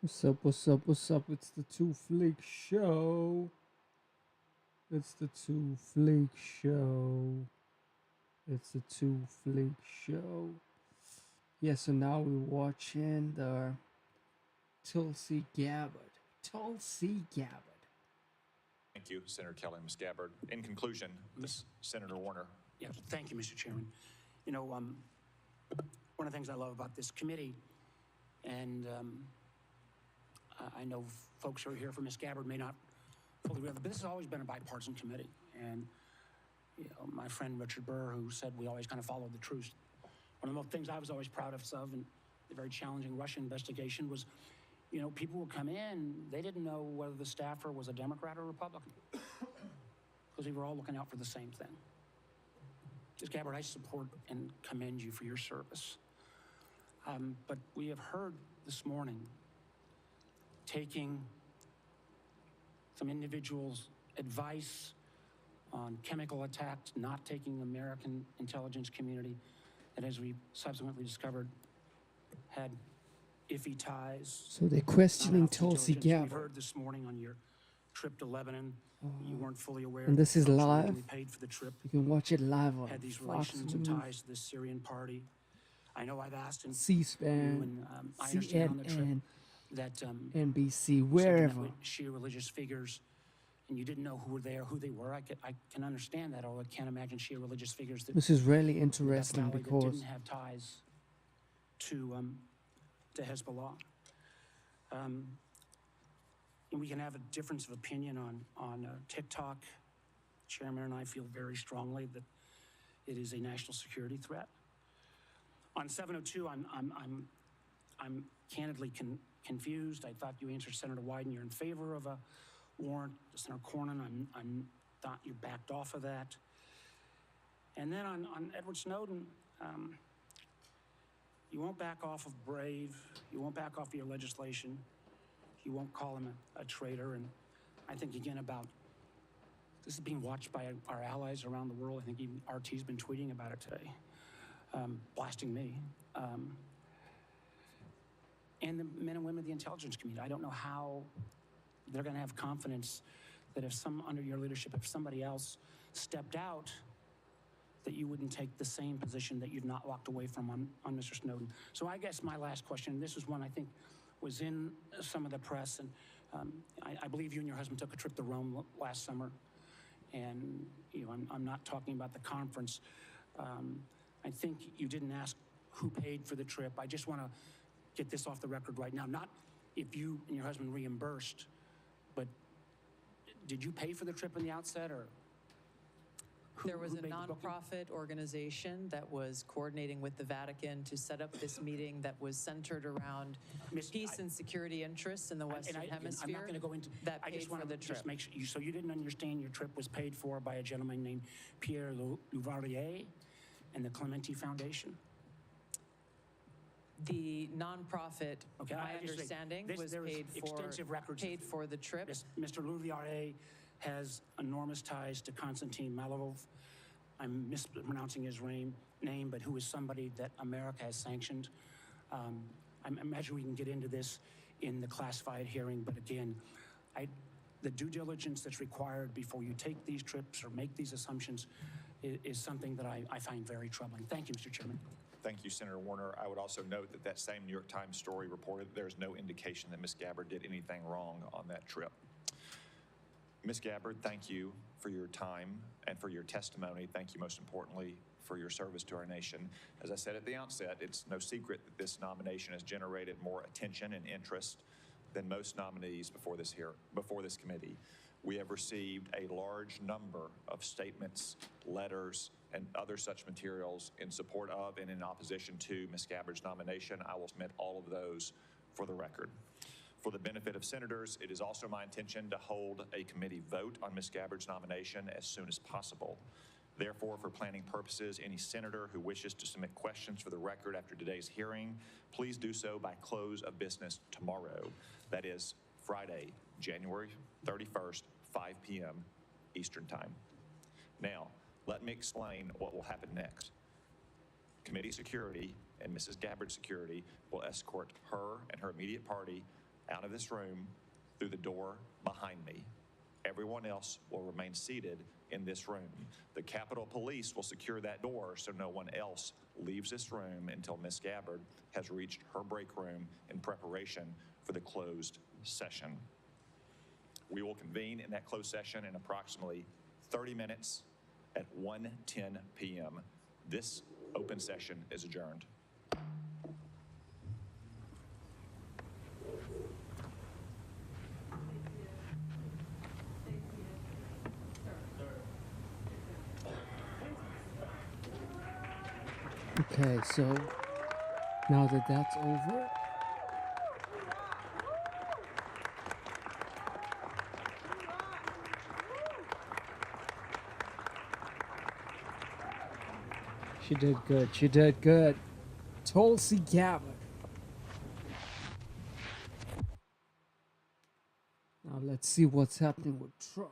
What's up, what's up, what's up? It's the Two Flake Show. It's the Two Flake Show. It's the Two Flake Show. Yeah, so now we're watching the Tulsi Gabbard. Tulsi Gabbard. Thank you, Senator Kelly and Ms. Gabbard. In conclusion, Senator Warner. Yes, thank you, Mr. Chairman. You know, one of the things I love about this committee, and I know folks who are here for Ms. Gabbard may not fully realize, but this has always been a bipartisan committee. And you know, my friend Richard Burr, who said we always kind of followed the truth. One of the things I was always proud of in the very challenging Russia investigation was, you know, people would come in, they didn't know whether the staffer was a Democrat or Republican, because we were all looking out for the same thing. Ms. Gabbard, I support and commend you for your service. But we have heard this morning taking some individuals' advice on chemical attacks, not taking the American intelligence community, that as we subsequently discovered, had iffy ties. So they're questioning Tulsi Gabbard. We heard this morning on your trip to Lebanon, you weren't fully aware. And this is live. Paid for the trip. You can watch it live on had these Fox relations and ties to the Syrian party. I know I've asked him. C-SPAN, CNN, that NBC, wherever. Shia religious figures, and you didn't know who were there, who they were. I can understand that, although I can't imagine Shia religious figures that. This is really interesting because didn't have ties to Hezbollah. And we can have a difference of opinion on TikTok. Chairman and I feel very strongly that it is a national security threat. On 702, I'm candidly confused. I thought you answered Senator Wyden you're in favor of a warrant. Senator Cornyn, I'm thought you backed off of that. And then on Edward Snowden, you won't back off of Brave. You won't back off of your legislation. You won't call him a traitor. And I think again about this is being watched by our allies around the world. I think even RT's been tweeting about it today. Blasting me. And the men and women of the intelligence community. I don't know how they're going to have confidence that if under your leadership, if somebody else stepped out, that you wouldn't take the same position that you've not walked away from on Mr. Snowden. So I guess my last question, this is one I think was in some of the press, and I believe you and your husband took a trip to Rome last summer. And you know, I'm not talking about the conference. I think you didn't ask who paid for the trip. I just want to get this off the record right now. Not if you and your husband reimbursed, but did you pay for the trip in the outset, or? There was a nonprofit organization that was coordinating with the Vatican to set up this meeting that was centered around peace and security interests in the Western Hemisphere. I'm not going to go into that. I just want to just make sure. So you didn't understand your trip was paid for by a gentleman named Pierre Louvarier and the Clementi Foundation? The nonprofit, my understanding, was paid for the trip. Mr. Louvarier has enormous ties to Konstantin Malovov. I'm mispronouncing his name, but who is somebody that America has sanctioned. I imagine we can get into this in the classified hearing, but again, the due diligence that's required before you take these trips or make these assumptions is something that I find very troubling. Thank you, Mr. Chairman. Thank you, Senator Warner. I would also note that same New York Times story reported there's no indication that Ms. Gabbard did anything wrong on that trip. Ms. Gabbard, thank you for your time and for your testimony. Thank you, most importantly, for your service to our nation. As I said at the outset, it's no secret that this nomination has generated more attention and interest than most nominees before this committee. We have received a large number of statements, letters, and other such materials in support of and in opposition to Ms. Gabbard's nomination. I will submit all of those for the record. For the benefit of senators, it is also my intention to hold a committee vote on Ms. Gabbard's nomination as soon as possible. Therefore, for planning purposes, any senator who wishes to submit questions for the record after today's hearing, please do so by close of business tomorrow. That is Friday, January 31st, 5 p.m. Eastern Time. Now, let me explain what will happen next. Committee security and Mrs. Gabbard's security will escort her and her immediate party out of this room through the door behind me. Everyone else will remain seated in this room. The Capitol Police will secure that door so no one else leaves this room until Ms. Gabbard has reached her break room in preparation for the closed session. We will convene in that closed session in approximately 30 minutes at 1:10 p.m. This open session is adjourned. Okay, so now that that's over, she did good. She did good. Tulsi Gabbard. Now let's see what's happening with Trump.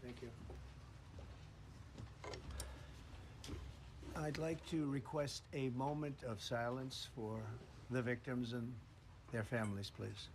Thank you. I'd like to request a moment of silence for the victims and their families, please.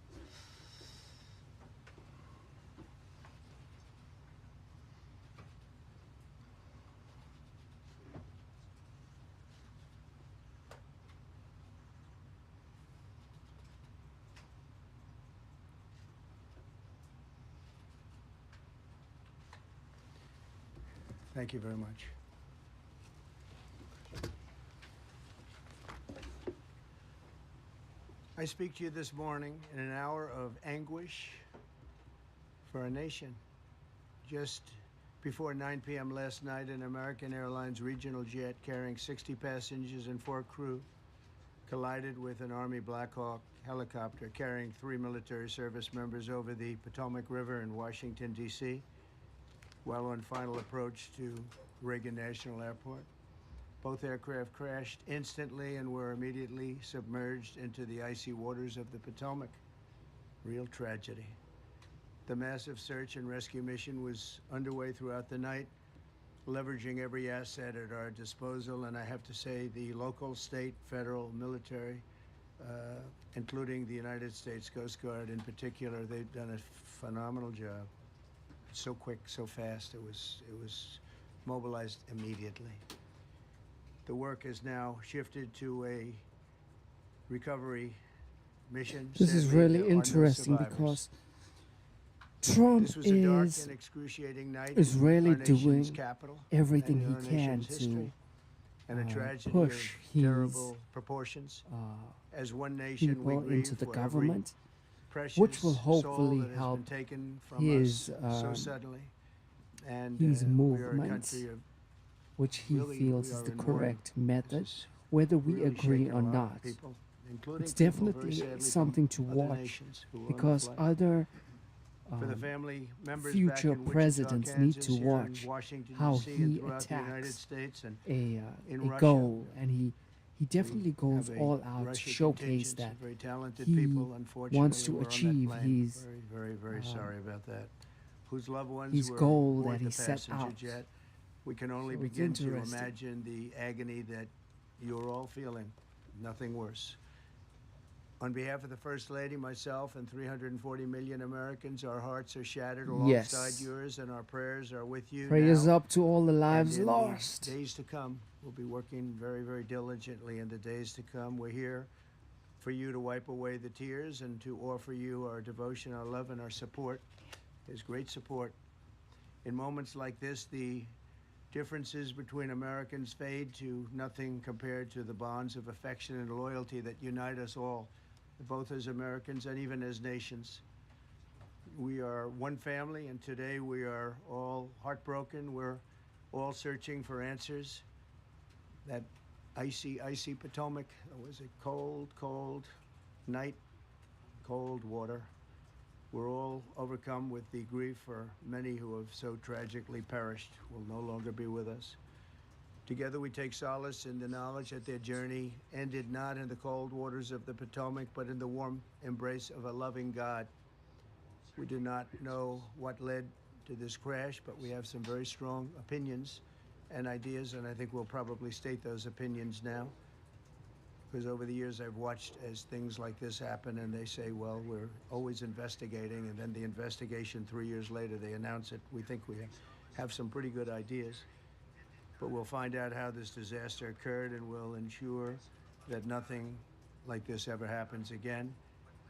Thank you very much. I speak to you this morning in an hour of anguish for our nation. Just before 9 p.m. last night, an American Airlines regional jet carrying 60 passengers and 4 crew collided with an Army Black Hawk helicopter carrying 3 military service members over the Potomac River in Washington, D.C., while on final approach to Reagan National Airport. Both aircraft crashed instantly and were immediately submerged into the icy waters of the Potomac. Real tragedy. The massive search and rescue mission was underway throughout the night, leveraging every asset at our disposal, and I have to say the local, state, federal, military, including the United States Coast Guard in particular, they've done a phenomenal job. So quick, so fast, it was mobilized immediately. The work has now shifted to a recovery mission. This is Sadly, really there are no interesting survivors. because Trump This was a dark is and excruciating night is in really our nation's doing capital everything and in he our can nation's to history, and a tragedy push of his terrible proportions. As one nation, we people grieve into the for government, every precious which will soul hopefully that has help been taken from his us so suddenly. And his we are a movement, country of which he really, feels we is are the in mourning. correct method, This is whether we really agree shaken or a lot of not. people, including It's people, very definitely sadly, from something to other watch nations who were on the because flight. other For the family members back future in Wichita, presidents need Kansas, to here in watch Washington, how D.C., and he throughout the United attacks States and a in Russia. goal, and he definitely goes have a all out to Russia showcase contingent that of very talented he people, unfortunately, wants to were on that achieve plane. his Very sorry about that. Whose loved ones his were goal aboard that the he set passenger out. jet. We can only So it's begin to interesting. imagine the agony that you're all feeling. Nothing worse. On behalf of the First Lady, myself, and 340 million Americans, our hearts are shattered alongside Yes. yours, and our prayers are with you Prayers now. up to all the lives And in lost. the days to come, we'll be working very diligently in the days to come. We're here for you to wipe away the tears and to offer you our devotion, our love, and our support. There's great support. In moments like this, the differences between Americans fade to nothing compared to the bonds of affection and loyalty that unite us all, both as Americans and even as nations. We are one family, and today we are all heartbroken. We're all searching for answers. That icy Potomac was a cold night, cold water. We're all overcome with the grief for many who have so tragically perished, will no longer be with us. Together we take solace in the knowledge that their journey ended not in the cold waters of the Potomac, but in the warm embrace of a loving God. We do not know what led to this crash, but we have some very strong opinions and ideas, and I think we'll probably state those opinions now. because over the years I've watched as things like this happen, and they say, well, we're always investigating, and then the investigation 3 years later, they announce it. We think we have some pretty good ideas, but we'll find out how this disaster occurred, and we'll ensure that nothing like this ever happens again.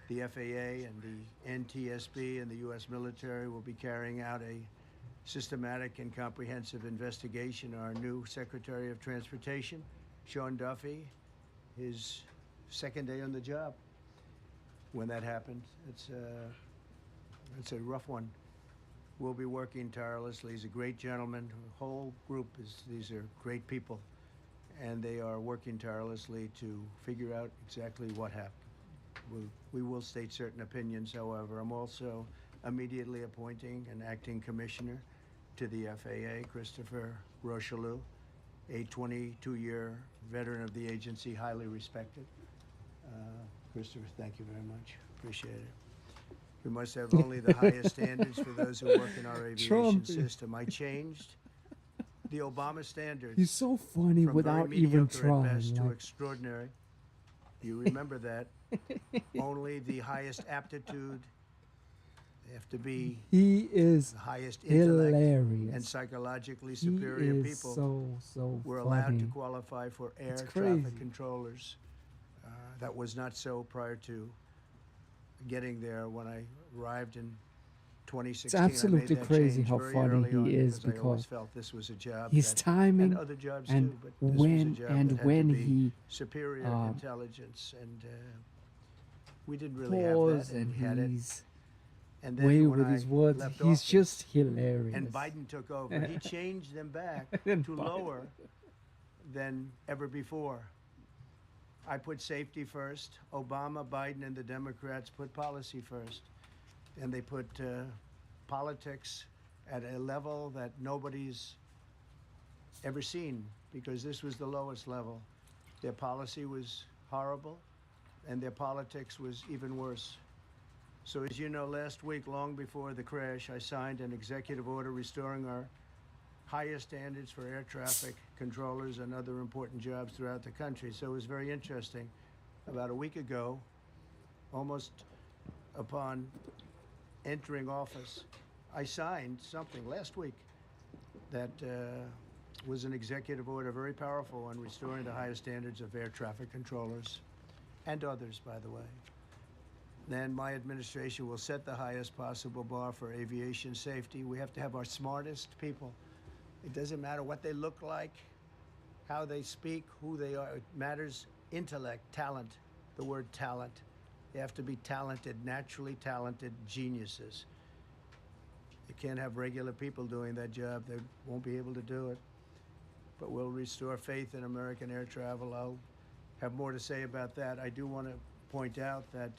The FAA and the NTSB and the U.S. military will be carrying out a systematic and comprehensive investigation. Our new Secretary of Transportation, Sean Duffy, his second day on the job when that happened. It's a rough one. We'll be working tirelessly. He's a great gentleman. The whole group these are great people, and they are working tirelessly to figure out exactly what happened. We will state certain opinions, however. I'm also immediately appointing an acting commissioner to the FAA, Christopher Rocheleau, a 22-year veteran of the agency, highly respected. Christopher, thank you very much. Appreciate it. We must have only the highest standards for those who work in our aviation system. I changed the Obama standards. He's so funny from without very even mediocre at best trying. to extraordinary. You remember that. Only the highest aptitude. They have to be He is the highest intellect hilarious. and psychologically He superior is people so were funny. allowed to qualify for air It's traffic crazy. controllers. That was not so prior to getting there. When I arrived in 2016, It's absolutely I made that crazy change how very funny early on he is I always because felt this was a job his that, timing and other jobs and too, but this was a when job and that had when to be he superior intelligence, and we didn't really pause have that, and and we had it. he's And then way when with I his words, left he's office, just hilarious. and Biden took over, he changed them back And to Biden. lower than ever before. I put safety first. Obama, Biden, and the Democrats put policy first. And they put politics at a level that nobody's ever seen, because this was the lowest level. Their policy was horrible, and their politics was even worse. So as you know, last week, long before the crash, I signed an executive order restoring our highest standards for air traffic controllers and other important jobs throughout the country. So it was very interesting. About a week ago, almost upon entering office, I signed something last week that was an executive order, very powerful, on restoring the highest standards of air traffic controllers and others, by the way. Then my administration will set the highest possible bar for aviation safety. We have to have our smartest people. It doesn't matter what they look like, how they speak, who they are. It matters intellect, talent, the word talent. They have to be talented, naturally talented geniuses. You can't have regular people doing that job. They won't be able to do it. But we'll restore faith in American air travel. I'll have more to say about that. I do want to point out that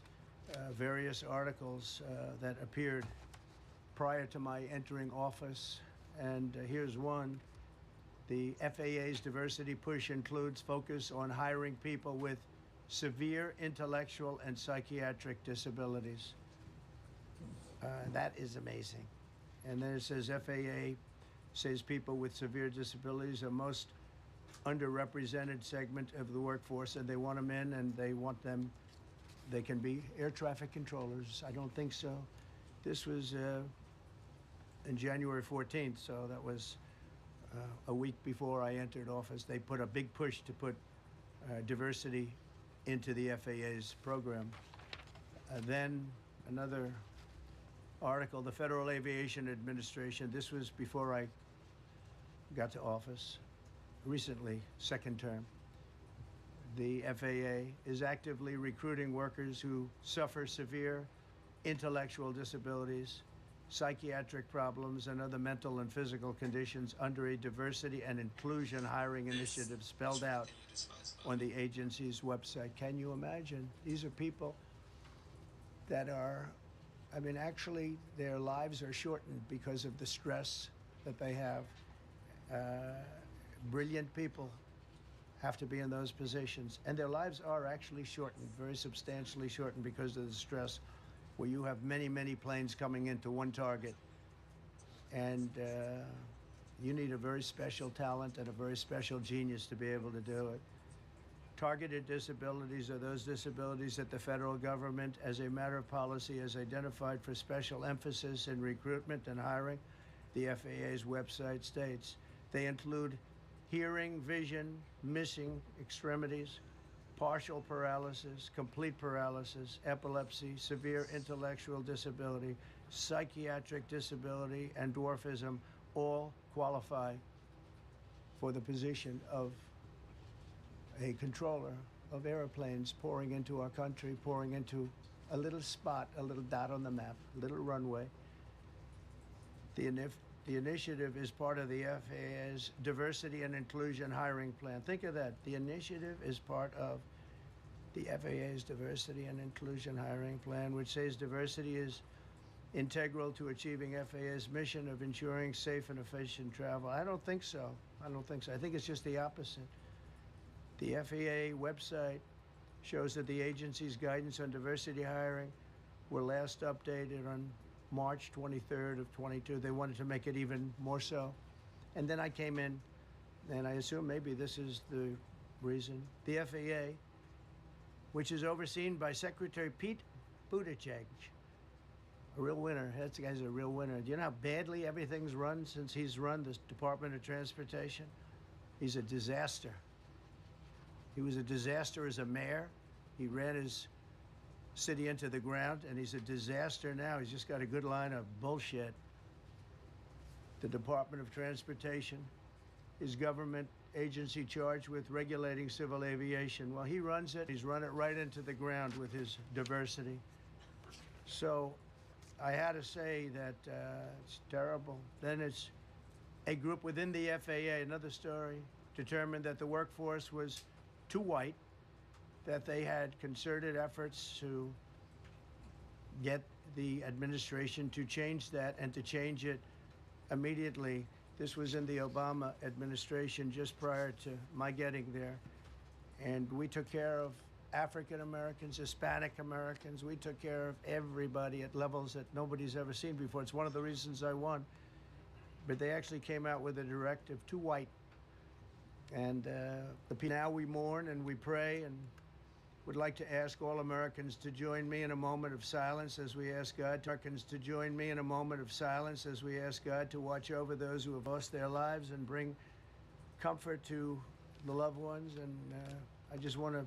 various articles that appeared prior to my entering office, and here's one. The FAA's diversity push includes focus on hiring people with severe intellectual and psychiatric disabilities. That is amazing. And then it says FAA says people with severe disabilities are most underrepresented segment of the workforce, and they want them in, and they want them, they can be air traffic controllers. I don't think so. This was in January 14th, so that was a week before I entered office. They put a big push to put diversity into the FAA's program. Then another article, the Federal Aviation Administration, this was before I got to office, recently, second term. The FAA is actively recruiting workers who suffer severe intellectual disabilities, psychiatric problems, and other mental and physical conditions under a diversity and inclusion hiring initiative spelled out on the agency's website. Can you imagine? These are people that are, I mean, actually, their lives are shortened because of the stress that they have. Brilliant people have to be in those positions, and their lives are actually shortened, very substantially shortened, because of the stress, where you have many, many planes coming into one target, and you need a very special talent and a very special genius to be able to do it. Targeted disabilities are those disabilities that the federal government, as a matter of policy, has identified for special emphasis in recruitment and hiring. The FAA's website states they include hearing, vision, missing extremities, partial paralysis, complete paralysis, epilepsy, severe intellectual disability, psychiatric disability, and dwarfism all qualify for the position of a controller of airplanes pouring into our country, pouring into a little spot, a little dot on the map, a little runway. The initiative is part of the FAA's Diversity and Inclusion Hiring Plan. Think of that. The initiative is part of the FAA's Diversity and Inclusion Hiring Plan, which says diversity is integral to achieving FAA's mission of ensuring safe and efficient travel. I don't think so. I think it's just the opposite. The FAA website shows that the agency's guidance on diversity hiring were last updated on March 23rd of 22. They wanted to make it even more so. And then I came in, and I assume maybe this is the reason. The FAA, which is overseen by Secretary Pete Buttigieg, a real winner. That guy's a real winner. Do you know how badly everything's run since he's run the Department of Transportation? He's a disaster. He was a disaster as a mayor. He ran his city into the ground, and he's a disaster now. He's just got a good line of bullshit. The Department of Transportation is government agency charged with regulating civil aviation. Well, he runs it. He's run it right into the ground with his diversity. So I had to say that it's terrible. Then it's a group within the FAA, another story, determined that the workforce was too white, that they had concerted efforts to get the administration to change that and to change it immediately. This was in the Obama administration just prior to my getting there. And we took care of African Americans, Hispanic Americans. We took care of everybody at levels that nobody's ever seen before. It's one of the reasons I won. But they actually came out with a directive, too white. And now we mourn and we pray and would like to ask all Americans to join me in a moment of silence as we ask God to watch over those who have lost their lives and bring comfort to the loved ones. And I just want to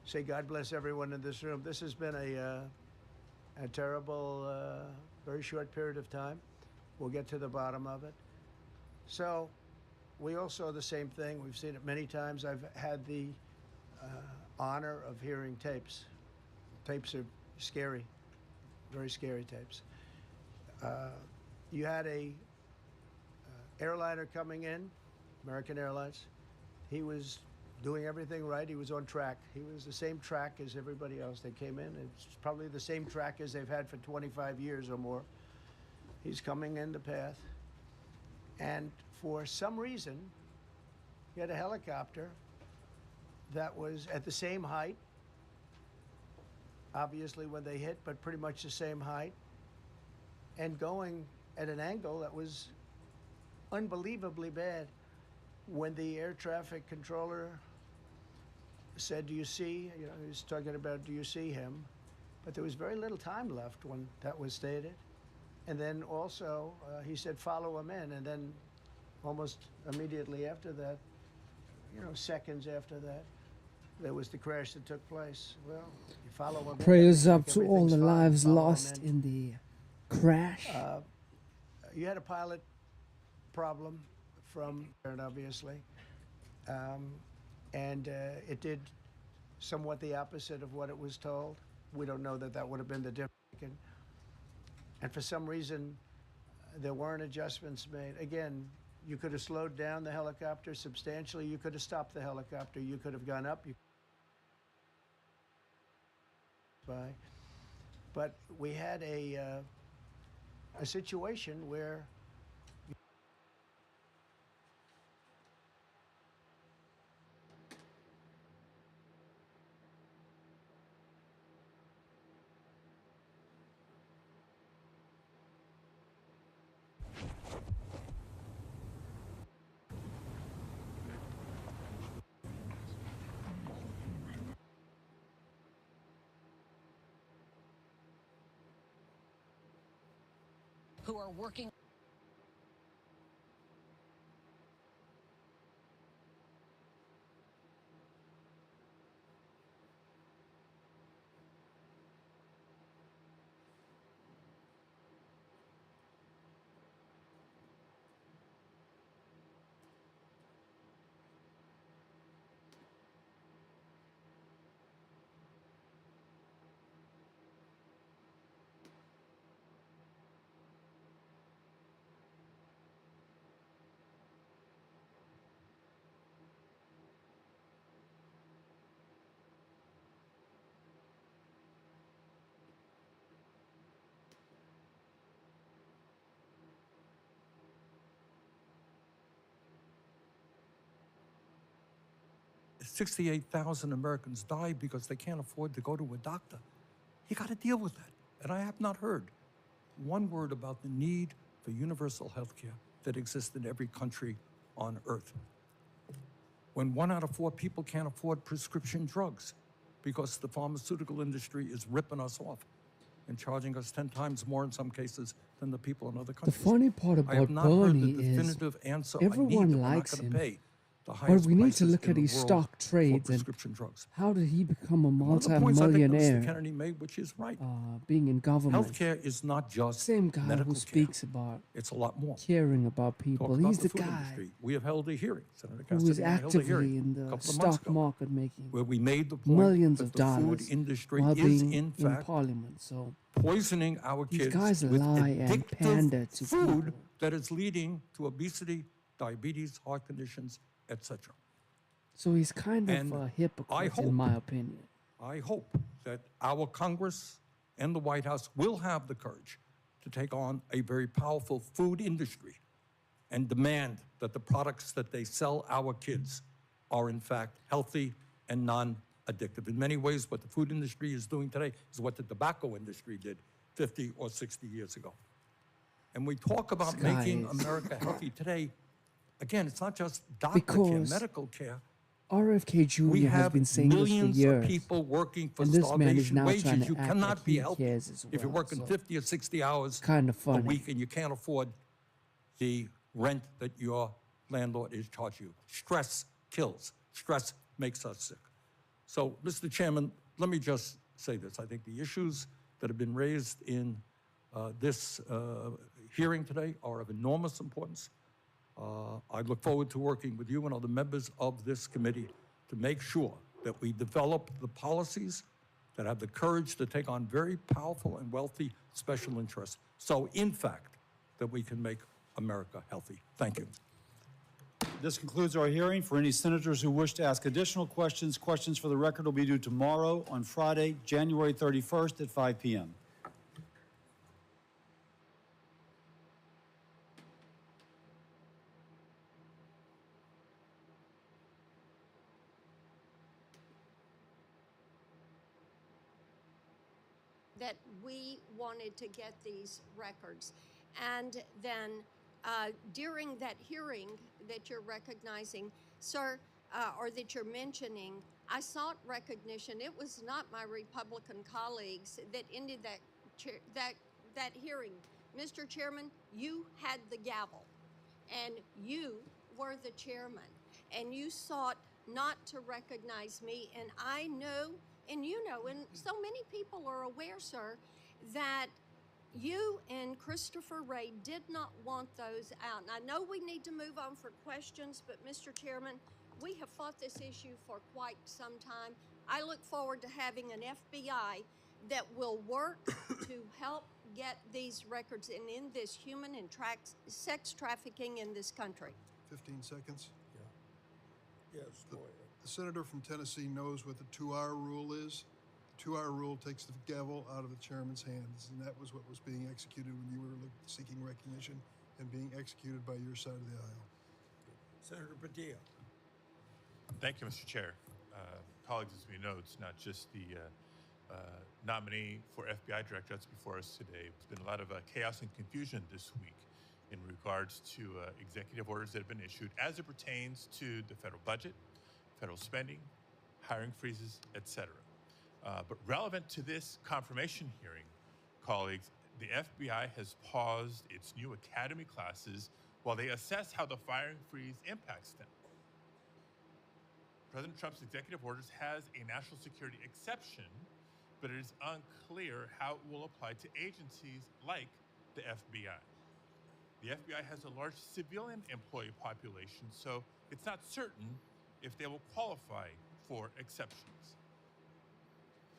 say God bless everyone in this room. This has been a terrible, very short period of time. We'll get to the bottom of it. So we all saw the same thing. We've seen it many times. I've had the honor of hearing tapes. Tapes are scary, very scary tapes. You had a airliner coming in, American Airlines. He was doing everything right. He was on track. He was the same track as everybody else that came in. It's probably the same track as they've had for 25 years or more. He's coming in the path. And for some reason, he had a helicopter that was at the same height, obviously when they hit, but pretty much the same height, and going at an angle that was unbelievably bad. When the air traffic controller said, do you see, he was talking about, do you see him? But there was very little time left when that was stated. And then also, he said, follow him in. And then almost immediately after that, seconds after that, there was the crash that took place. Well, you follow him in. Prayers up to all the lives lost in the crash. You had a pilot problem from, obviously, and it did somewhat the opposite of what it was told. We don't know that would have been the difference. And for some reason, there weren't adjustments made. Again, you could have slowed down the helicopter substantially. You could have stopped the helicopter. You could have gone up. But we had a situation where who are working. $68,000 Americans die because they can't afford to go to a doctor. You got to deal with that. And I have not heard one word about the need for universal health care that exists in every country on earth. When 1 out of 4 people can't afford prescription drugs because the pharmaceutical industry is ripping us off and charging us 10 times more in some cases than the people in other The countries. funny part I have about not heard Bernie the is definitive answer I need everyone that we're not likes going him, to pay the but highest we need to prices look in at the his world stock for trades and prescription drugs. how did he become a One of the points I think Mr. multi-millionaire Kennedy made, which is right, being in government? healthcare is not just Same guy medical who care. speaks about It's a lot more. caring about people. Talk about He's the the food guy industry. We have held a hearing. Senator who Cassidy is and I held a actively hearing in a the couple of months stock ago market making where we made the point millions that of the food dollars industry while is being in in fact parliament. So poisoning our these kids guys with lie and pander addictive to food people. that is leading to obesity, diabetes, heart conditions, etc. So he's kind And of a I hypocrite, hope- in my opinion. I hope that our Congress and the White House will have the courage to take on a very powerful food industry and demand that the products that they sell our kids are in fact healthy and non-addictive. In many ways, what the food industry is doing today is what the tobacco industry did 50 or 60 years ago. And we talk about This guy making is- America healthy today. Again, it's not just doctor care, Because medical care. RFK Jr. We has have been saying this for millions of years. people working for And this man is starvation now trying wages. to You act cannot like be he healthy cares as if you're well, working so 50 or 60 hours kind of a funny. week and you can't afford the rent that your landlord is charging you. Stress kills. Stress makes us sick. So, Mr. Chairman, let me just say this. I think the issues that have been raised in this hearing today are of enormous importance. I look forward to working with you and other members of this committee to make sure that we develop the policies that have the courage to take on very powerful and wealthy special interests. So, in fact, that we can make America healthy. Thank you. This concludes our hearing. For any senators who wish to ask additional questions, questions for the record will be due tomorrow on Friday, January 31st at 5 p.m. that we wanted to get these records. And then during that hearing that you're recognizing, sir, or that you're mentioning, I sought recognition. It was not my Republican colleagues that ended that hearing. Mr. Chairman, you had the gavel, and you were the chairman, and you sought not to recognize me. And I know, and you know, and so many people are aware, sir, that you and Christopher Wray did not want those out. And I know we need to move on for questions, but Mr. Chairman, we have fought this issue for quite some time. I look forward to having an FBI that will work to help get these records and end this human and sex trafficking in this country. 15 seconds. Yes, The senator from Tennessee knows what the 2-hour rule is. The 2-hour rule takes the gavel out of the chairman's hands, and that was what was being executed when you were seeking recognition and being executed by your side of the aisle. Senator Padilla. Thank you, Mr. Chair. Colleagues, as we know, it's not just the nominee for FBI director that's before us today. There's been a lot of chaos and confusion this week in regards to executive orders that have been issued as it pertains to the federal budget, federal spending, hiring freezes, etc. But relevant to this confirmation hearing, colleagues, the FBI has paused its new academy classes while they assess how the firing freeze impacts them. President Trump's executive orders has a national security exception, but it is unclear how it will apply to agencies like the FBI. The FBI has a large civilian employee population, so it's not certain if they will qualify for exceptions.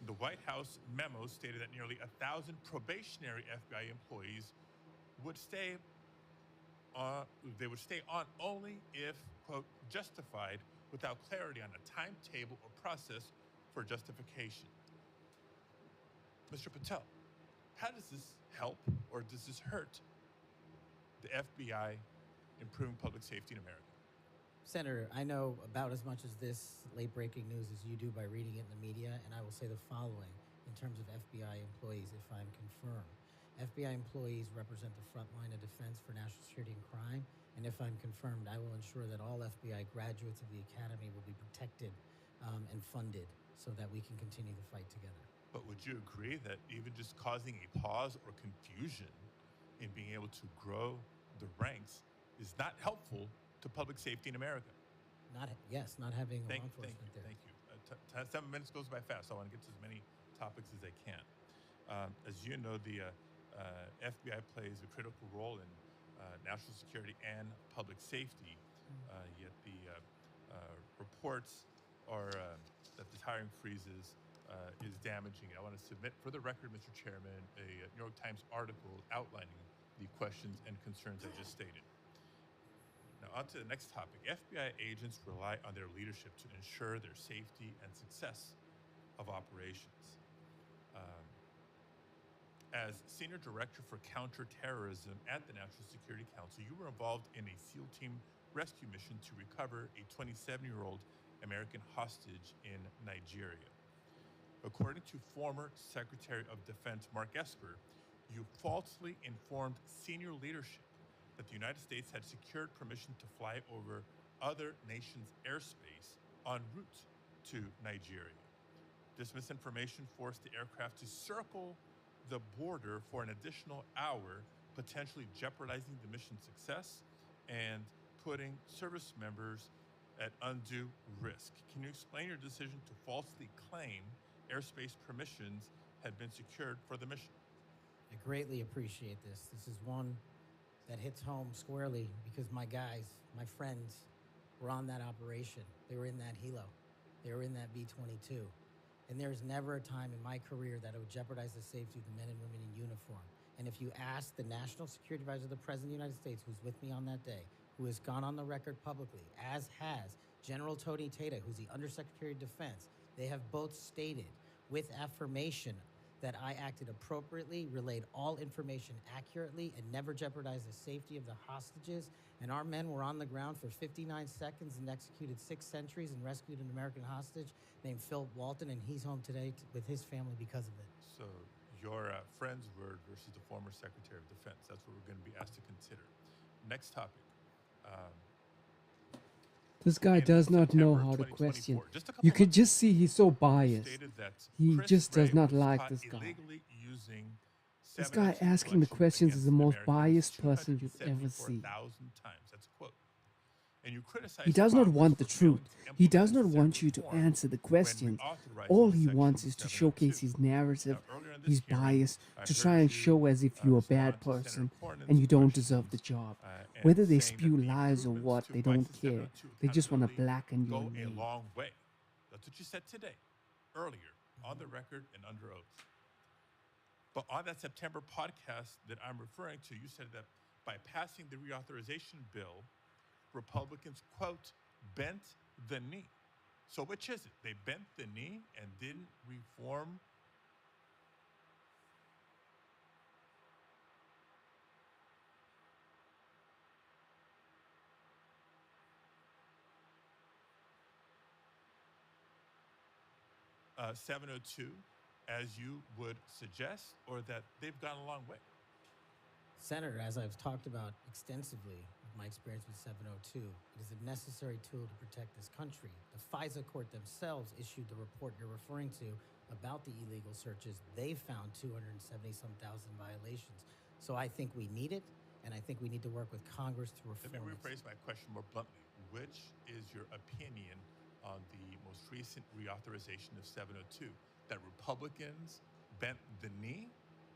The White House memo stated that nearly 1,000 probationary FBI employees would stay on only if, quote, justified, without clarity on a timetable or process for justification. Mr. Patel, how does this help or does this hurt the FBI improving public safety in America? Senator, I know about as much as this late-breaking news as you do by reading it in the media, and I will say the following in terms of FBI employees, if I'm confirmed. FBI employees represent the front line of defense for national security and crime, and if I'm confirmed, I will ensure that all FBI graduates of the Academy will be protected and funded so that we can continue the fight together. But would you agree that even just causing a pause or confusion in being able to grow the ranks is not helpful to public safety in America? Not having law enforcement there. Thank you. 7 minutes goes by fast, so I want to get to as many topics as I can. As you know, the FBI plays a critical role in national security and public safety, yet the reports are that the hiring freezes is damaging. I want to submit for the record, Mr. Chairman, a New York Times article outlining the questions and concerns I just stated. Now, on to the next topic. FBI agents rely on their leadership to ensure their safety and success of operations. As Senior Director for Counterterrorism at the National Security Council, you were involved in a SEAL team rescue mission to recover a 27-year-old American hostage in Nigeria. According to former Secretary of Defense Mark Esper, you falsely informed senior leadership that the United States had secured permission to fly over other nations' airspace en route to Nigeria. This misinformation forced the aircraft to circle the border for an additional hour, potentially jeopardizing the mission's success and putting service members at undue risk. Can you explain your decision to falsely claim airspace permissions had been secured for the mission? I greatly appreciate this. This is one that hits home squarely because my guys, my friends, were on that operation. They were in that helo. They were in that B-22. And there's never a time in my career that it would jeopardize the safety of the men and women in uniform. And if you ask the National Security Advisor of the President of the United States, who's with me on that day, who has gone on the record publicly, as has General Tony Tata, who's the Undersecretary of Defense, they have both stated with affirmation that I acted appropriately, relayed all information accurately, and never jeopardized the safety of the hostages. And our men were on the ground for 59 seconds and executed 6 sentries and rescued an American hostage named Phil Walton, and he's home today with his family because of it. So your friend's word versus the former Secretary of Defense. That's what we're going to be asked to consider. Next topic. This guy does not know how to question. You could just see he's so biased. He just does not like this guy. This guy asking the questions is the most biased person you've ever seen. That's a quote. And you criticize He does not want the truth. He does not want you to answer the questions. All he wants is to showcase his narrative. He's biased to try and show as if you're a bad person and you don't deserve the job. Whether they spew lies or what, they don't care. They just want to blacken your name. A long way. That's what you said today, earlier, on the record and under oath. But on that September podcast that I'm referring to, you said that by passing the reauthorization bill, Republicans, quote, bent the knee. So which is it? They bent the knee and didn't reform? Uh, 702, as you would suggest, or that they've gone a long way? Senator, as I've talked about extensively with my experience with 702, it is a necessary tool to protect this country. The FISA court themselves issued the report you're referring to about the illegal searches, they found 270-some thousand violations. So I think we need it, and I think we need to work with Congress to Let me reform it. rephrase my question more bluntly. Which is your opinion on the most recent reauthorization of 702? That Republicans bent the knee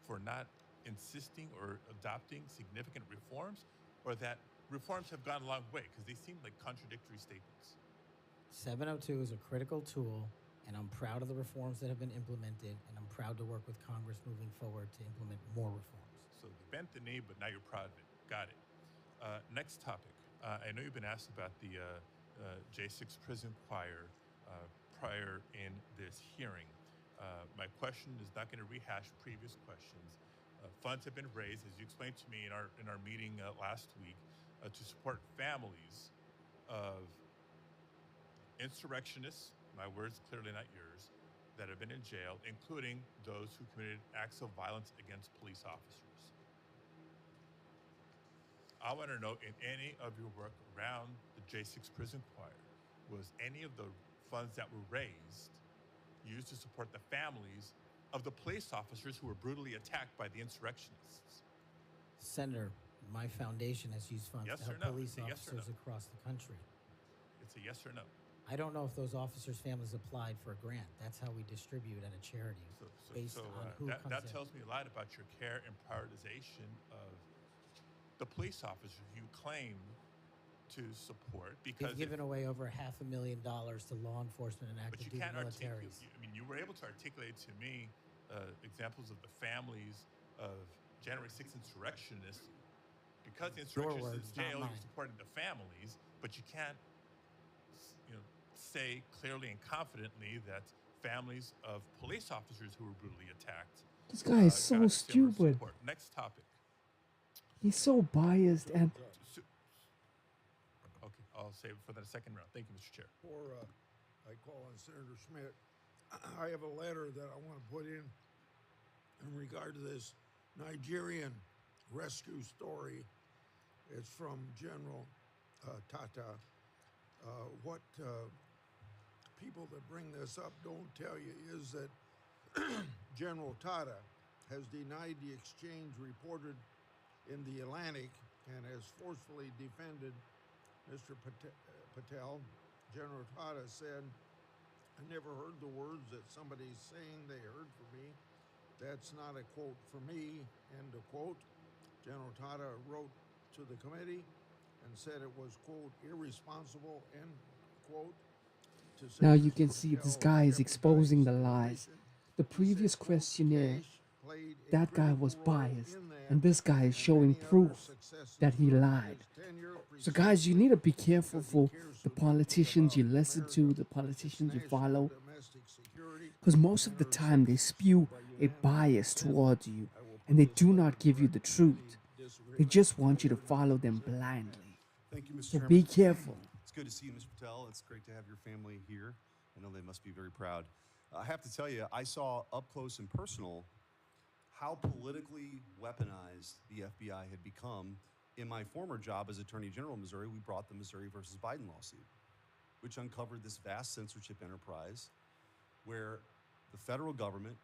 for not insisting or adopting significant reforms, or that reforms have gone a long way? Because they seem like contradictory statements. 702 is a critical tool, and I'm proud of the reforms that have been implemented, and I'm proud to work with Congress moving forward to implement more reforms. So you bent the knee, but now you're proud of it. Got it. Next topic. I know you've been asked about the J6 prison choir prior in this hearing. My question is not going to rehash previous questions. Funds have been raised, as you explained to me in our meeting last week, to support families of insurrectionists, my words clearly not yours, that have been in jail, including those who committed acts of violence against police officers. I want to know, in any of your work around the J6 prison choir, was any of the funds that were raised used to support the families of the police officers who were brutally attacked by the insurrectionists? Senator, my foundation has used funds Yes to or help no? police It's a yes or officers no. across the country. It's a yes or no. I don't know if those officers' families applied for a grant. That's how we distribute at a charity, based on who comes that in. tells me a lot about your care and prioritization of the police officers you claim to support, because They've given away over $500,000 to law enforcement and but active you duty can't articulate. militaries. I mean, you were able to articulate to me examples of the families of January 6th insurrectionists. Because the insurrectionists in words, not jail, mine. you supported the families, but you can't, say clearly and confidently that families of police officers who were brutally attacked. This guy is so got similar stupid. support. Next topic. He's so biased and Okay, I'll save it for the second round. Thank you, Mr. Chair. Before I call on Senator Schmidt, I have a letter that I want to put in regard to this Nigerian rescue story. It's from General Tata. What people that bring this up don't tell you is that General Tata has denied the exchange reported in the Atlantic and has forcefully defended Mr. Patel. General Tata said, "I never heard the words that somebody's saying they heard from me. That's not a quote from me," end of quote. General Tata wrote to the committee and said it was, quote, irresponsible, end quote. now you can see this guy is exposing the lies. The previous questionnaire, that guy was biased, and this guy is showing proof that he lied. So guys, you need to be careful for the politicians you listen to, the politicians you follow, because most of the time they spew a bias towards you, and they do not give you the truth. They just want you to follow them blindly. Thank you, Mr. So Chairman. be careful. It's good to see you, Mr. Patel. It's great to have your family here. I know they must be very proud. I have to tell you, I saw up close and personal how politically weaponized the FBI had become. In my former job as Attorney General of Missouri, we brought the Missouri versus Biden lawsuit, which uncovered this vast censorship enterprise where the federal government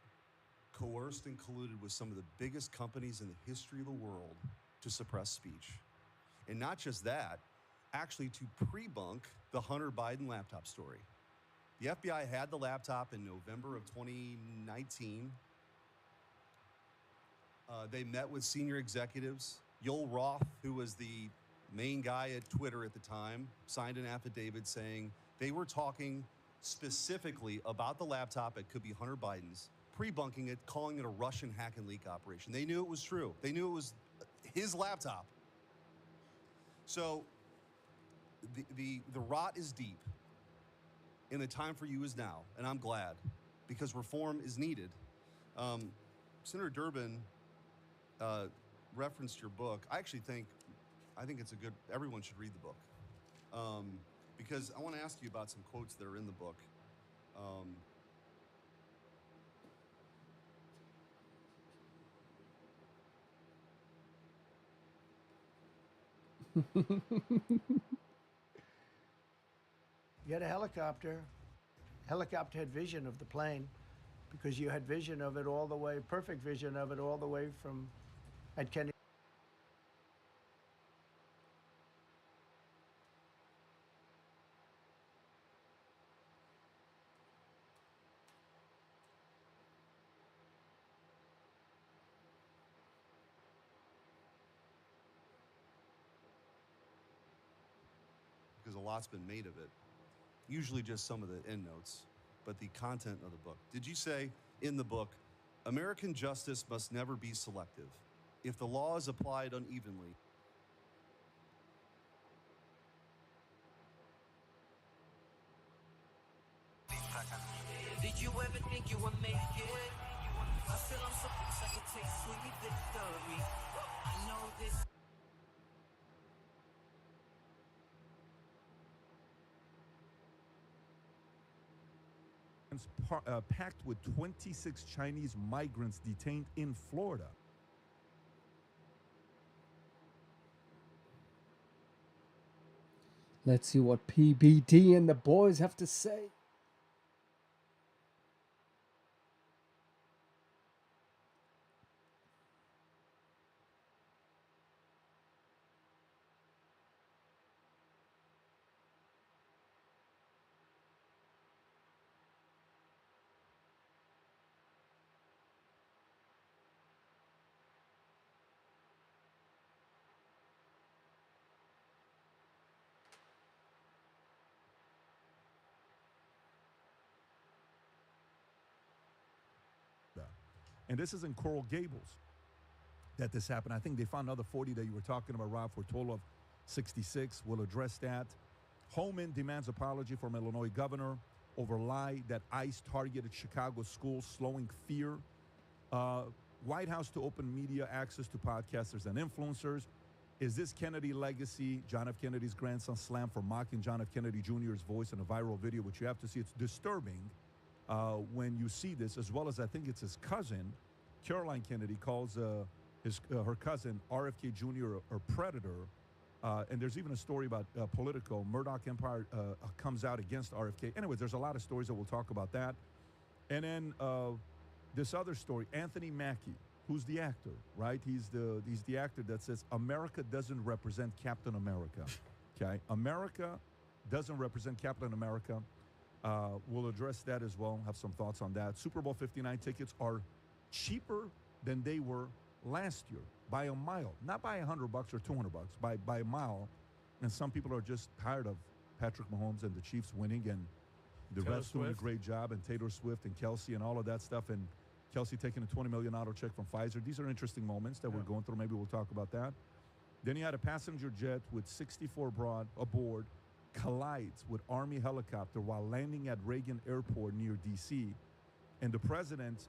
coerced and colluded with some of the biggest companies in the history of the world to suppress speech. And not just that, actually to pre-bunk the Hunter Biden laptop story. The FBI had the laptop in November of 2019. They met with senior executives. Yoel Roth, who was the main guy at Twitter at the time, signed an affidavit saying they were talking specifically about the laptop. It could be Hunter Biden's, pre-bunking it, calling it a Russian hack and leak operation. They knew it was true. They knew it was his laptop. So the rot is deep, and the time for you is now, and I'm glad, because reform is needed. Senator Durbin referenced your book. I think it's a good, everyone should read the book, because I want to ask you about some quotes that are in the book. You had a helicopter. Helicopter had vision of the plane. because you had vision of it all the way, perfect vision of it all the way from at Kennedy. Because a lot's been made of it. Usually just some of the endnotes, but the content of the book. Did you say in the book, American justice must never be selective? If the law is applied unevenly, did you ever think you would make it? I feel I'm so close I can take sweet victory. I know this. Packed with 26 Chinese migrants detained in Florida. Let's see what PBD and the boys have to say. And this is in Coral Gables that this happened. I think they found another 40 that you were talking about, Rob, for a total of 66. We'll address that. Holman demands apology from Illinois governor over lie that ICE targeted Chicago schools, slowing fear. White House to open media access to podcasters and influencers. Is this Kennedy legacy? John F. Kennedy's grandson slammed for mocking John F. Kennedy Jr.'s voice in a viral video, which you have to see. It's disturbing when you see this, as well as I think it's his cousin, Caroline Kennedy, calls her cousin, RFK Jr., a predator. And there's even a story about Politico. Murdoch Empire comes out against RFK. Anyways, there's a lot of stories that we'll talk about that. And then this other story, Anthony Mackie, who's the actor, right? He's the actor that says America doesn't represent Captain America. Okay, America doesn't represent Captain America. We'll address that as well. Have some thoughts on that. Super Bowl 59 tickets are cheaper than they were last year by a mile, not by $100 or $200, by a mile. And some people are just tired of Patrick Mahomes and the Chiefs winning, and the refs doing a great job, and Taylor Swift and Kelsey and all of that stuff, and Kelsey taking a $20 million check from Pfizer. These are interesting moments that we're going through. Maybe we'll talk about that. Then you had a passenger jet with 64 aboard collides with Army helicopter while landing at Reagan Airport near D.C. And the president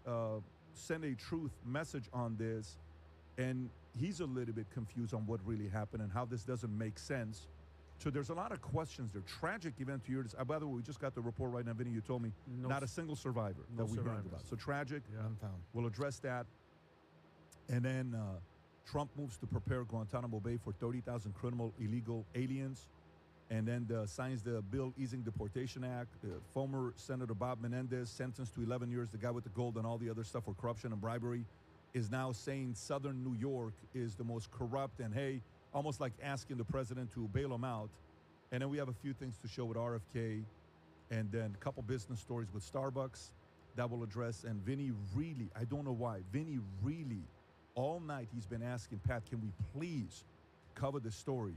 sent a truth message on this, and he's a little bit confused on what really happened and how this doesn't make sense. So there's a lot of questions there. Tragic event 2 years. By the way, we just got the report right now, Vinny. You told me not a single survivor that we heard about. So tragic. Yeah. Unfound. We'll address that. And then Trump moves to prepare Guantanamo Bay for 30,000 criminal illegal aliens. And then signs the bill easing deportation act. Former Senator Bob Menendez, sentenced to 11 years, the guy with the gold and all the other stuff for corruption and bribery, is now saying Southern New York is the most corrupt, and hey, almost like asking the president to bail him out. And then we have a few things to show with RFK, and then a couple business stories with Starbucks that we'll address. And Vinny really, I don't know why, Vinny really, all night he's been asking, Pat, can we please cover the story?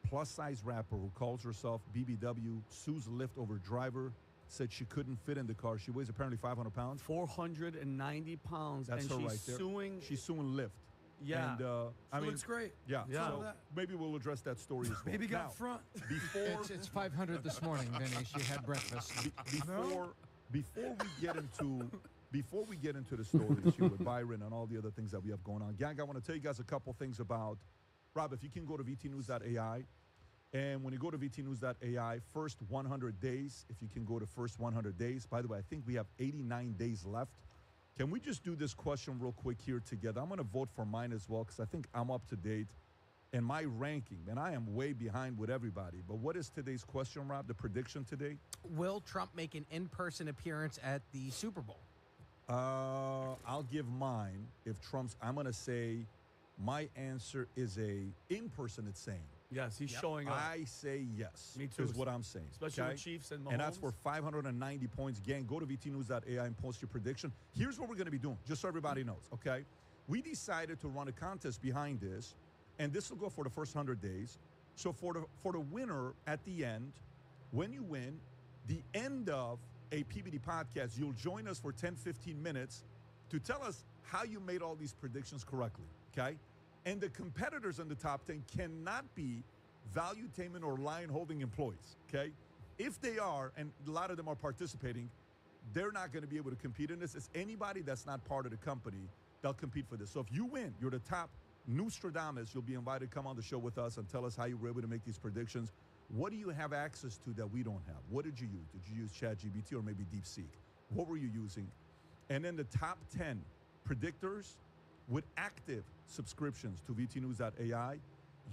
Plus-size rapper who calls herself BBW, sues Lyft over driver, said she couldn't fit in the car. She weighs apparently 500 pounds. 490 pounds. That's and her she's right there. suing. She's suing Lyft. Yeah. And, I mean, looks great. Yeah. Yeah. So maybe we'll address that story as well. Baby got Now, front. Before, It's 500 this morning, Vinny. She had breakfast. before we get into the stories here with Byron and all the other things that we have going on, gang, I want to tell you guys a couple things about, Rob, if you can go to vtnews.ai, and when you go to vtnews.ai, first 100 days, if you can go to first 100 days. By the way, I think we have 89 days left. Can we just do this question real quick here together? I'm going to vote for mine as well because I think I'm up to date in my ranking, and I am way behind with everybody. But what is today's question, Rob, the prediction today? Will Trump make an in-person appearance at the Super Bowl? I'll give mine. If Trump's, I'm going to say my answer is a in-person it's saying. Yes, he's showing up. I say yes. Me too. Is what I'm saying. Especially with Chiefs and Mahomes. And that's for 590 points. Gang, go to vtnews.ai and post your prediction. Here's what we're going to be doing, just so everybody knows, okay? We decided to run a contest behind this, and this will go for the first 100 days. So for the winner at the end, when you win, the end of a PBD podcast, you'll join us for 10, 15 minutes to tell us how you made all these predictions correctly, okay? And the competitors in the top 10 cannot be valuetainment or line holding employees, okay? If they are, and a lot of them are participating, they're not going to be able to compete in this. It's anybody that's not part of the company that'll compete for this. So if you win, you're the top Nostradamus, you'll be invited to come on the show with us and tell us how you were able to make these predictions. What do you have access to that we don't have? What did you use? Did you use ChatGPT or maybe DeepSeek? What were you using? And then the top 10 predictors with active subscriptions to vtnews.ai,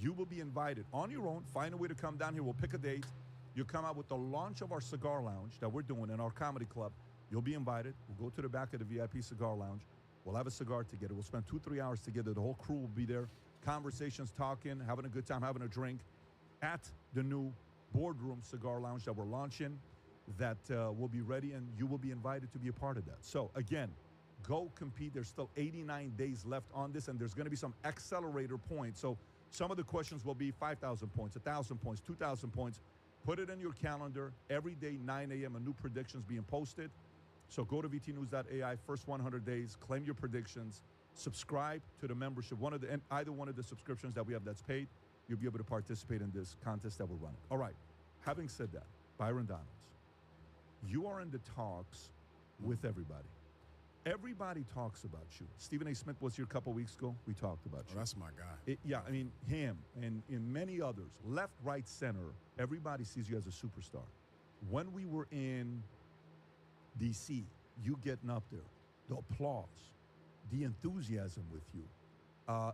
you will be invited on your own. Find a way to come down here. We'll pick a date. You'll come out with the launch of our cigar lounge that we're doing in our comedy club. You'll be invited. We'll go to the back of the VIP cigar lounge. We'll have a cigar together. We'll spend 2-3 hours together. The whole crew will be there. Conversations, talking, having a good time, having a drink at the new boardroom cigar lounge that we're launching that will be ready, and you will be invited to be a part of that. So again, go compete. There's still 89 days left on this, and there's going to be some accelerator points. So some of the questions will be 5,000 points, 1,000 points, 2,000 points. Put it in your calendar. Every day, 9 a.m., a new predictions being posted. So go to vtnews.ai, first 100 days, claim your predictions, subscribe to the membership. Either one of the subscriptions that we have that's paid, you'll be able to participate in this contest that we're running. All right. Having said that, Byron Donalds, you are in the talks with everybody. Everybody talks about you. Stephen A. Smith was here a couple weeks ago. We talked about you. That's my guy. I mean, him and many others, left, right, center, everybody sees you as a superstar. When we were in D.C., you getting up there, the applause, the enthusiasm with you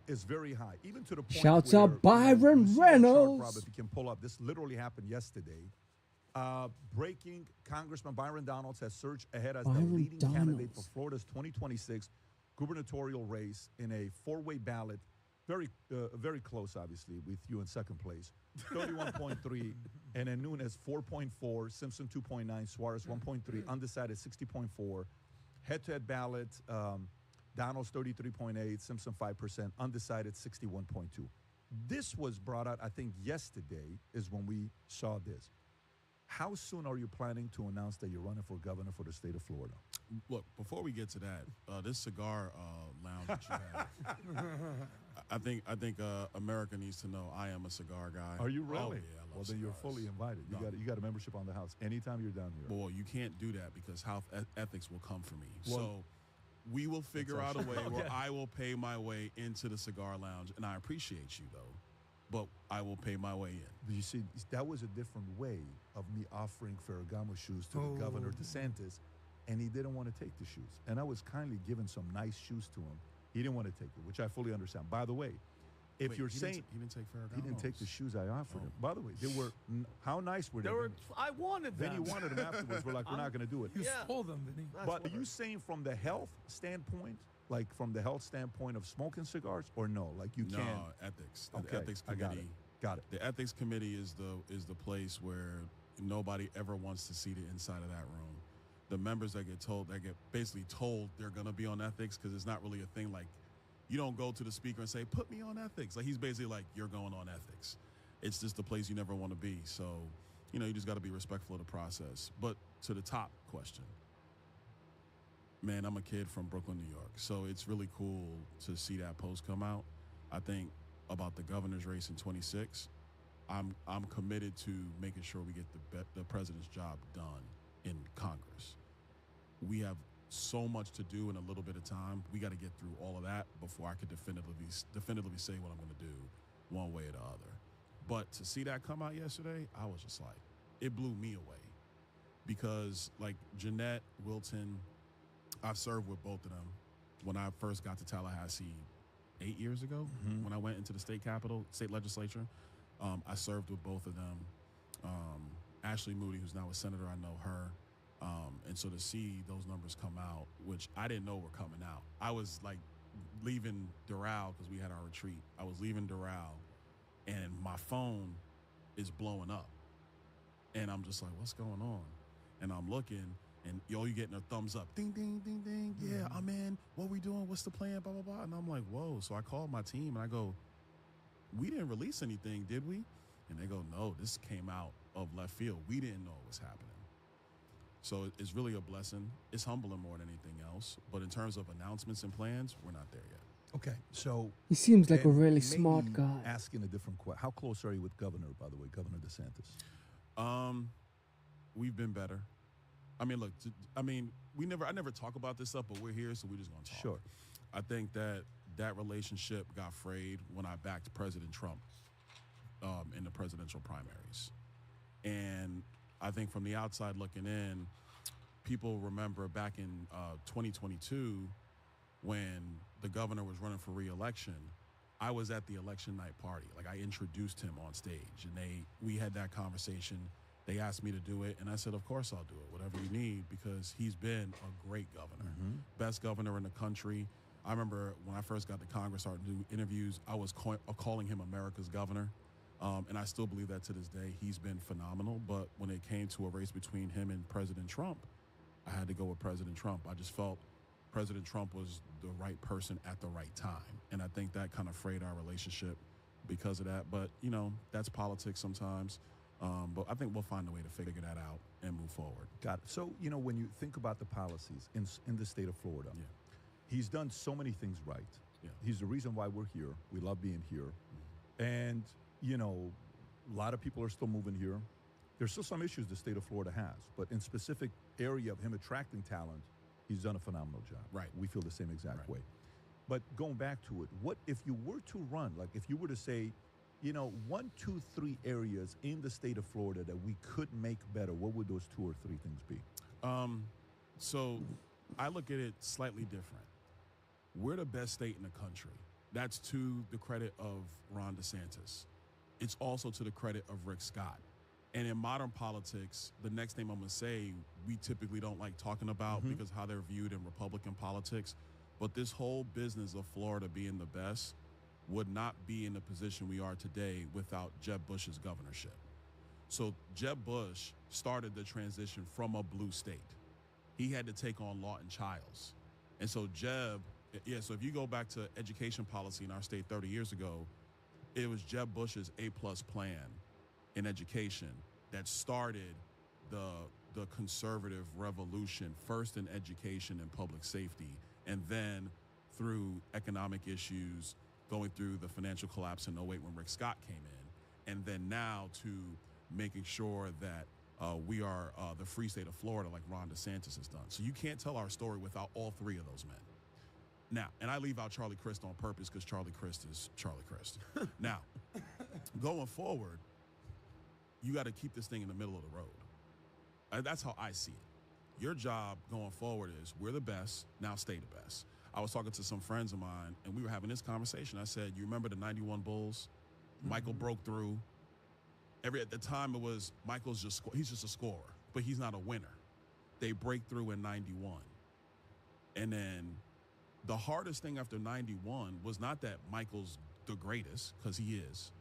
is very high, even to the point Shouts where, out Byron you see that chart, Reynolds. Rob, if you can pull up, this literally happened yesterday. Breaking, Congressman Byron Donalds has surged ahead as the leading candidate for Florida's 2026 gubernatorial race in a four-way ballot. Very close, obviously, with you in second place. 31.3, and then Nunes 4.4, Simpson 2.9, Suarez 1.3, undecided 60.4. Head-to-head ballot, Donalds 33.8, Simpson 5%, undecided 61.2. This was brought out, I think, yesterday is when we saw this. How soon are you planning to announce that you're running for governor for the state of Florida? Look, before we get to that, this cigar lounge that you have, I think America needs to know I am a cigar guy. Are you really? Oh, yeah, I love well, then you're fully invited. You got a membership on the house anytime you're down here. Well, you can't do that because health ethics will come for me. Well, so we will figure out a way where Okay. I will pay my way into the cigar lounge, and I appreciate you though, but I will pay my way in. You see, that was a different way of me offering Ferragamo shoes to the governor DeSantis, and he didn't want to take the shoes. And I was kindly giving some nice shoes to him. He didn't want to take it, which I fully understand. By the way, if Wait, you're he saying didn't take Ferragamo, he didn't take the shoes I offered him. By the way, they were how nice were they? I wanted them. Then you wanted them afterwards. We're like, we're not going to do it. You stole them, Vinny. But are you saying from the health standpoint, like from the health standpoint of smoking cigars, or no? Like you can't. No, ethics. Okay, The ethics I committee. got it. The ethics committee is the place where nobody ever wants to see the inside of that room. The members that get basically told they're gonna be on ethics, because it's not really a thing. Like, you don't go to the speaker and say, "Put me on ethics." Like, he's basically like, "You're going on ethics." It's just the place you never want to be. So, you just got to be respectful of the process. But to the top question, man, I'm a kid from Brooklyn, New York, so it's really cool to see that post come out. I think about the governor's race in 26, I'm committed to making sure we get the president's job done in Congress. We have so much to do in a little bit of time. We got to get through all of that before I could definitively say what I'm going to do one way or the other. But to see that come out yesterday, I was just like, it blew me away. Because like Jeanette, Wilton, I've served with both of them. When I first got to Tallahassee 8 years ago, when I went into the state legislature, I served with both of them. Ashley Moody, who's now a senator, I know her. And so to see those numbers come out, which I didn't know were coming out, I was like leaving Doral because we had our retreat. I was leaving Doral, and my phone is blowing up, and I'm just like, what's going on? And I'm looking, and you getting a thumbs up, ding, ding, ding, ding. Yeah, I'm in. What we doing? What's the plan? Blah, blah, blah. And I'm like, whoa. So I called my team and I go, we didn't release anything, did we? And they go, no, this came out of left field. We didn't know it was happening. So it's really a blessing. It's humbling more than anything else. But in terms of announcements and plans, we're not there yet. Okay, so He seems like a and really maybe smart guy. Asking a different question. How close are you with Governor, by the way, Governor DeSantis? We've been better. I mean, look, I never talk about this stuff, but we're here, so we're just going to talk. Sure. I think that relationship got frayed when I backed President Trump in the presidential primaries. And I think from the outside looking in, people remember back in 2022 when the governor was running for re-election, I was at the election night party. Like, I introduced him on stage, and we had that conversation. They asked me to do it, and I said, of course I'll do it, whatever you need, because he's been a great governor, best governor in the country. I remember when I first got to Congress, started to do interviews, I was calling him America's governor, and I still believe that to this day. He's been phenomenal, but when it came to a race between him and President Trump, I had to go with President Trump. I just felt President Trump was the right person at the right time, and I think that kind of frayed our relationship because of that. But, that's politics sometimes. But I think we'll find a way to figure that out and move forward. Got it. So, when you think about the policies in the state of Florida, he's done so many things right. Yeah. He's the reason why we're here. We love being here. And, a lot of people are still moving here. There's still some issues the state of Florida has, but in specific area of him attracting talent, he's done a phenomenal job. Right. We feel the same exact way. But going back to it, what if you were to run, like if you were to say, 1, 2, 3 areas in the state of Florida that we could make better, what would those 2 or 3 things be? So I look at it slightly different. We're the best state in the country. That's to the credit of Ron DeSantis. It's also to the credit of Rick Scott. And in modern politics, the next thing I'm going to say, we typically don't like talking about because how they're viewed in Republican politics. But this whole business of Florida being the best would not be in the position we are today without Jeb Bush's governorship. So Jeb Bush started the transition from a blue state. He had to take on Lawton Childs. And so so if you go back to education policy in our state 30 years ago, it was Jeb Bush's A+ plan in education that started the conservative revolution, first in education and public safety, and then through economic issues, going through the financial collapse in 08 when Rick Scott came in, and then now to making sure that we are the free state of Florida like Ron DeSantis has done. So you can't tell our story without all 3 of those men. Now, and I leave out Charlie Crist on purpose because Charlie Crist is Charlie Crist. Now, going forward, you got to keep this thing in the middle of the road. That's how I see it. Your job going forward is we're the best, now stay the best. I was talking to some friends of mine, and we were having this conversation. I said, you remember the 91 Bulls? Michael broke through. At the time, it was Michael's he's just a scorer, but he's not a winner. They break through in 91. And then the hardest thing after 91 was not that Michael's the greatest, because he is.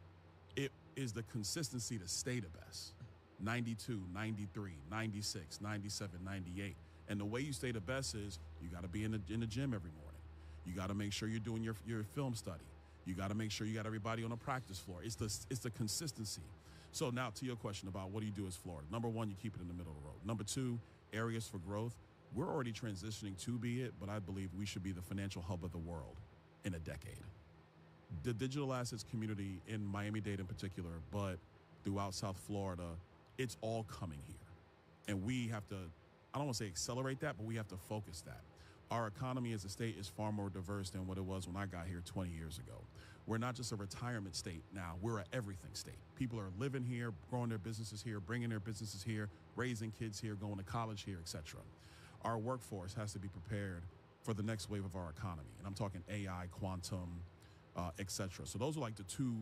It is the consistency to stay the best. 92, 93, 96, 97, 98. And the way you stay the best is you got to be in the gym every morning. You got to make sure you're doing your film study. You got to make sure you got everybody on the practice floor. It's the consistency. So now to your question about what do you do as Florida? Number 1, you keep it in the middle of the road. Number 2, areas for growth. We're already transitioning to be it, but I believe we should be the financial hub of the world in a decade. The digital assets community in Miami-Dade in particular, but throughout South Florida, it's all coming here. And we have to, I don't want to say accelerate that, but we have to focus that. Our economy as a state is far more diverse than what it was when I got here 20 years ago. We're not just a retirement state now, we're an everything state. People are living here, growing their businesses here, bringing their businesses here, raising kids here, going to college here, etc. Our workforce has to be prepared for the next wave of our economy. And I'm talking AI, quantum, etc. So those are like the 2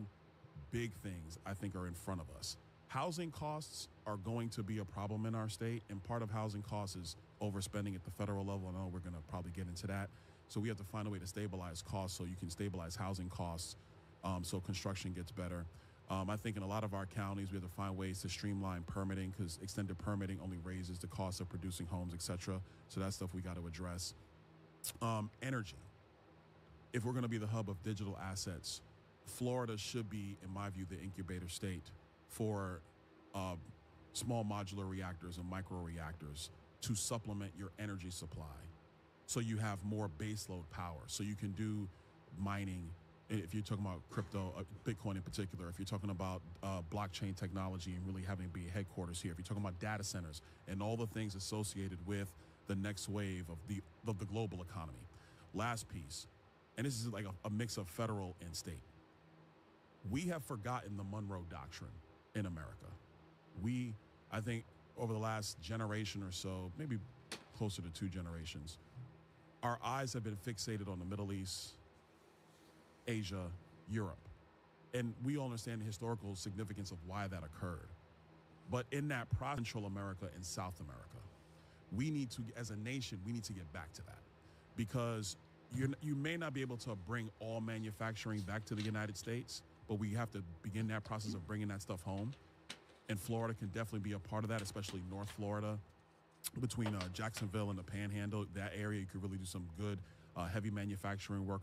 big things I think are in front of us. Housing costs are going to be a problem in our state, and part of housing costs is overspending at the federal level. I know we're going to probably get into that. So we have to find a way to stabilize costs so you can stabilize housing costs so construction gets better. I think in a lot of our counties, we have to find ways to streamline permitting because extended permitting only raises the cost of producing homes, et cetera. So that's stuff we got to address. Energy. If we're going to be the hub of digital assets, Florida should be, in my view, the incubator state for small modular reactors and micro reactors to supplement your energy supply so you have more baseload power. So you can do mining, if you're talking about crypto, Bitcoin in particular, if you're talking about blockchain technology and really having be headquarters here, if you're talking about data centers and all the things associated with the next wave of the global economy. Last piece, and this is like a mix of federal and state. We have forgotten the Monroe Doctrine in America. I think over the last generation or so, maybe closer to 2 generations, our eyes have been fixated on the Middle East, Asia, Europe. And we all understand the historical significance of why that occurred. But in that process, Central America and South America, we need to, as a nation, we need to get back to that. Because you may not be able to bring all manufacturing back to the United States, but we have to begin that process of bringing that stuff home. And Florida can definitely be a part of that, especially North Florida, between Jacksonville and the Panhandle. That area, you could really do some good heavy manufacturing work